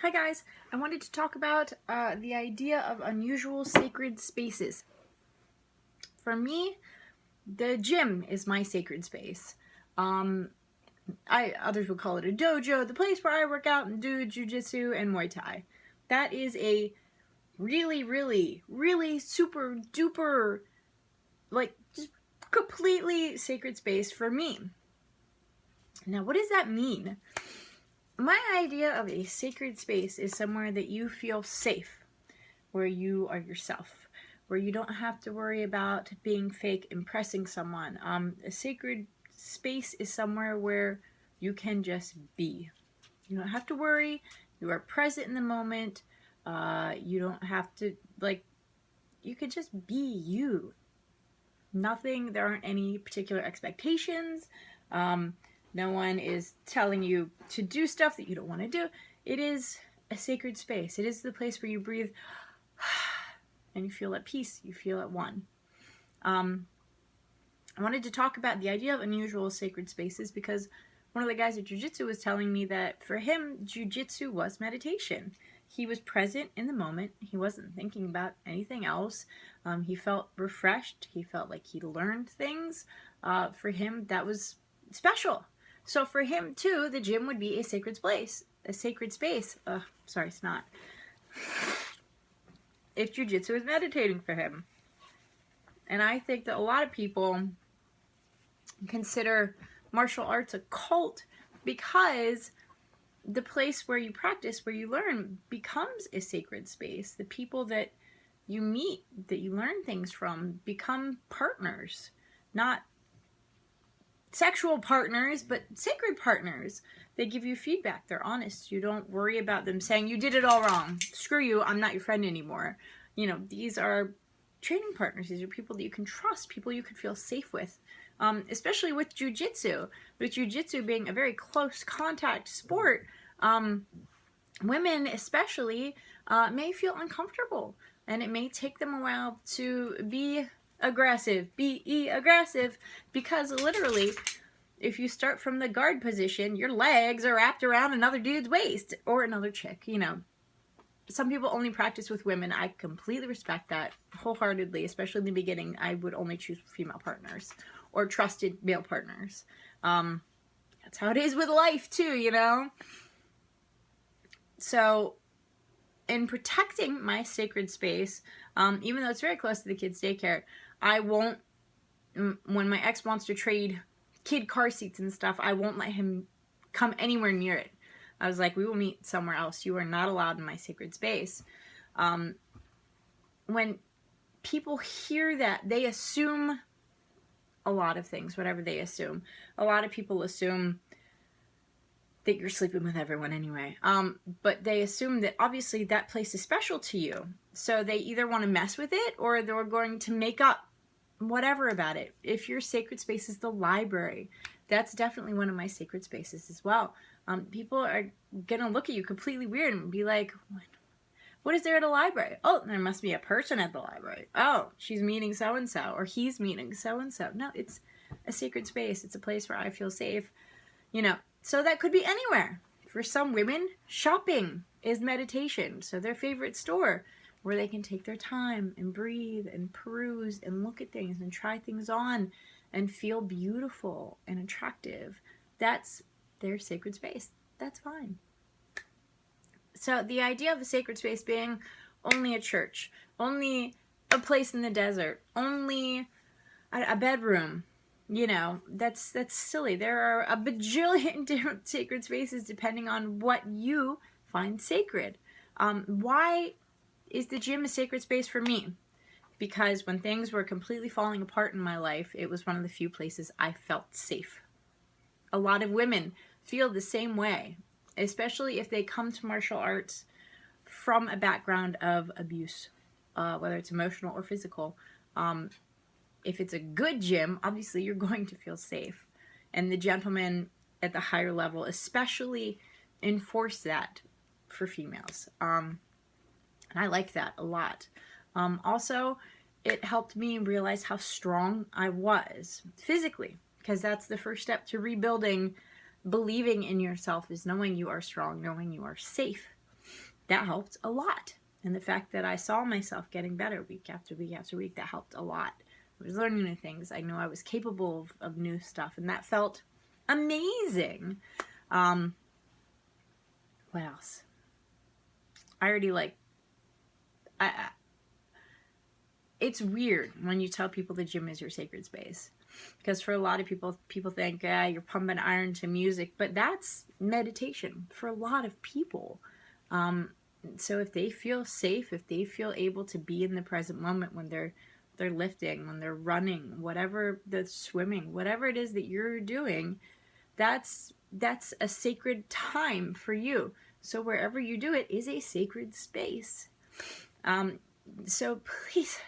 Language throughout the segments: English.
Hi guys, I wanted to talk about the idea of unusual sacred spaces. For me, the gym is my sacred space. Um, others would call it a dojo, the place where I work out and do jujitsu and Muay Thai. That is a really, really, really super duper, just completely sacred space for me. Now, what does that mean? My idea of a sacred space is somewhere that you feel safe, where you are yourself, where you don't have to worry about being fake, impressing someone. A sacred space is somewhere where you can just be. You don't have to worry. You are present in the moment. You don't have to, you could just be you. Nothing, there aren't any particular expectations. No one is telling you to do stuff that you don't want to do. It is a sacred space. It is the place where you breathe and you feel at peace, you feel at one. I wanted to talk about the idea of unusual sacred spaces because one of the guys at jiu-jitsu was telling me that for him, jiu-jitsu was meditation. He was present in the moment. He wasn't thinking about anything else. He felt refreshed. He felt like he learned things. For him, that was special. So for him, too, the gym would be a sacred place. A sacred space. Sorry, snot. If jiu-jitsu is meditating for him. And I think that a lot of people consider martial arts a cult because the place where you practice, where you learn, becomes a sacred space. The people that you meet, that you learn things from, become partners. Not sexual partners, but sacred partners. They give you feedback. They're honest. You don't worry about them saying, you did it all wrong. Screw you. I'm not your friend anymore. You know, these are training partners. These are people that you can trust, people you can feel safe with. Especially with jiu-jitsu. With jiu-jitsu being a very close contact sport, women especially may feel uncomfortable. And it may take them a while to be aggressive, aggressive, because literally, if you start from the guard position, your legs are wrapped around another dude's waist, or another chick, you know. Some people only practice with women. I completely respect that wholeheartedly, especially in the beginning. I would only choose female partners or trusted male partners. That's how it is with life too, you know? So in protecting my sacred space, even though it's very close to the kids' daycare, I won't, when my ex wants to trade kid car seats and stuff, I won't let him come anywhere near it. I was like, we will meet somewhere else. You are not allowed in my sacred space. When people hear that, they assume a lot of things, whatever they assume. A lot of people assume that you're sleeping with everyone anyway. But they assume that obviously that place is special to you. So they either want to mess with it or they're going to make up whatever about it. If your sacred space is the library, that's definitely one of my sacred spaces as well. People are going to look at you completely weird and be like, what is there at a library? Oh, there must be a person at the library. Oh, she's meeting so-and-so, or he's meeting so-and-so. No, it's a sacred space. It's a place where I feel safe. You know, so that could be anywhere. For some women, shopping is meditation. So their favorite store where they can take their time and breathe and peruse and look at things and try things on and feel beautiful and attractive. That's their sacred space. That's fine. So the idea of a sacred space being only a church, only a place in the desert, only a bedroom, you know, that's silly. There are a bajillion different sacred spaces depending on what you find sacred. Why is the gym a sacred space for me? Because when things were completely falling apart in my life, it was one of the few places I felt safe. A lot of women feel the same way, especially if they come to martial arts from a background of abuse, whether it's emotional or physical. If it's a good gym, obviously you're going to feel safe. And the gentlemen at the higher level especially enforce that for females. And I like that a lot. Also, it helped me realize how strong I was physically, because that's the first step to rebuilding. Believing in yourself is knowing you are strong, knowing you are safe. that helped a lot. And the fact that I saw myself getting better week after week after week, that helped a lot. I was learning new things. I know I was capable of new stuff, and that felt amazing. What else? I already it's weird when you tell people the gym is your sacred space, because for a lot of people think, yeah, you're pumping iron to music, but that's meditation for a lot of people. So if they feel safe, if they feel able to be in the present moment when they're lifting, when they're running, whatever, the swimming, whatever it is that you're doing, that's a sacred time for you. So wherever you do it is a sacred space. So please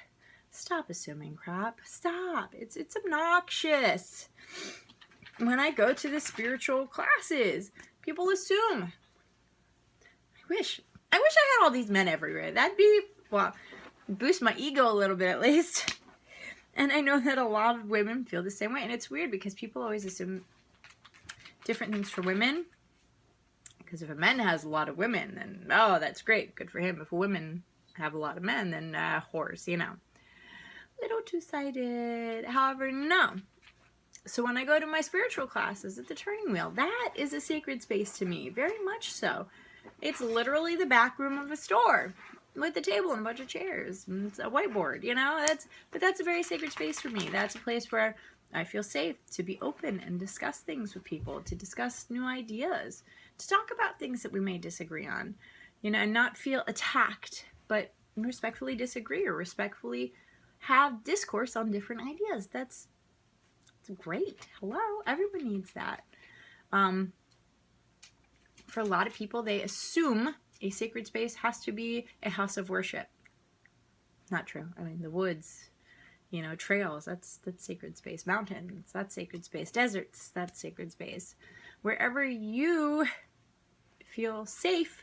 stop assuming crap. Stop. It's obnoxious. When I go to the spiritual classes, people assume. I wish I had all these men everywhere. That'd be, well, boost my ego a little bit at least. And I know that a lot of women feel the same way. And it's weird because people always assume different things for women. Because if a man has a lot of women, then, oh, that's great. Good for him. If women have a lot of men, then horse, you know. Little two-sided. However, no. So when I go to my spiritual classes at the Turning Wheel, that is a sacred space to me. Very much so. It's literally the back room of a store with a table and a bunch of chairs and a whiteboard, you know. But that's a very sacred space for me. That's a place where I feel safe to be open and discuss things with people, to discuss new ideas, to talk about things that we may disagree on, you know, and not feel attacked, but respectfully disagree or respectfully have discourse on different ideas. That's great. Hello, everyone needs that. For a lot of people, they assume a sacred space has to be a house of worship. Not true. I mean, the woods, you know, trails, that's sacred space. Mountains, that's sacred space. Deserts, that's sacred space. Wherever you feel safe,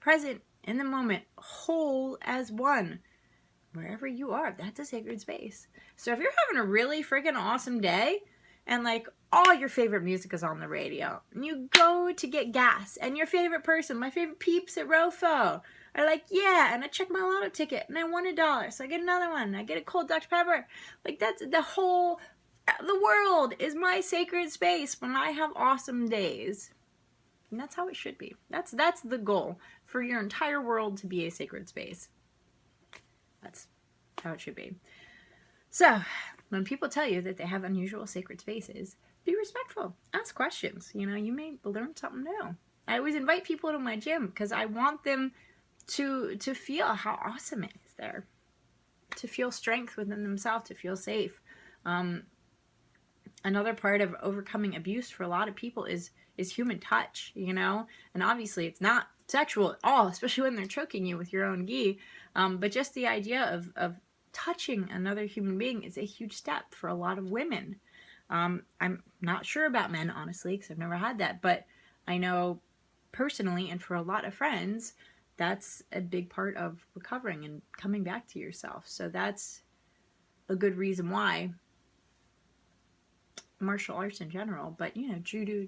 present, in the moment, whole as one, wherever you are, that's a sacred space. So if you're having a really freaking awesome day, and like all your favorite music is on the radio, and you go to get gas, and your favorite person, my favorite peeps at Rofo, are like, yeah, and I check my lotto ticket, and I won $1, so I get another one, I get a cold Dr. Pepper. Like, that's the world is my sacred space when I have awesome days. And that's how it should be. That's the goal, for your entire world to be a sacred space. That's how it should be. So, when people tell you that they have unusual sacred spaces, be respectful. Ask questions. You know, you may learn something new. I always invite people to my gym because I want them to feel how awesome it is there. To feel strength within themselves, to feel safe. Another part of overcoming abuse for a lot of people is human touch, you know? And obviously it's not sexual at all, especially when they're choking you with your own gi. But just the idea of touching another human being is a huge step for a lot of women. I'm not sure about men, honestly, because I've never had that. But I know personally, and for a lot of friends, that's a big part of recovering and coming back to yourself. So that's a good reason why martial arts in general, but, you know, judo,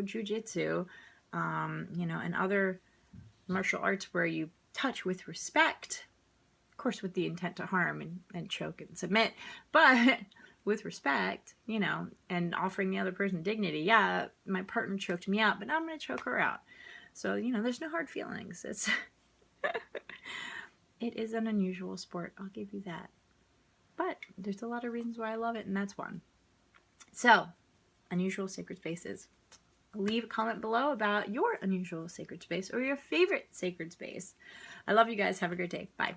jujitsu, you know, and other martial arts where you touch with respect, of course, with the intent to harm and choke and submit, but with respect, you know, and offering the other person dignity. Yeah, my partner choked me out, but now I'm going to choke her out. So, you know, there's no hard feelings. It is an unusual sport. I'll give you that. But there's a lot of reasons why I love it, and that's one. So, unusual sacred spaces. Leave a comment below about your unusual sacred space or your favorite sacred space. I love you guys. Have a great day. Bye.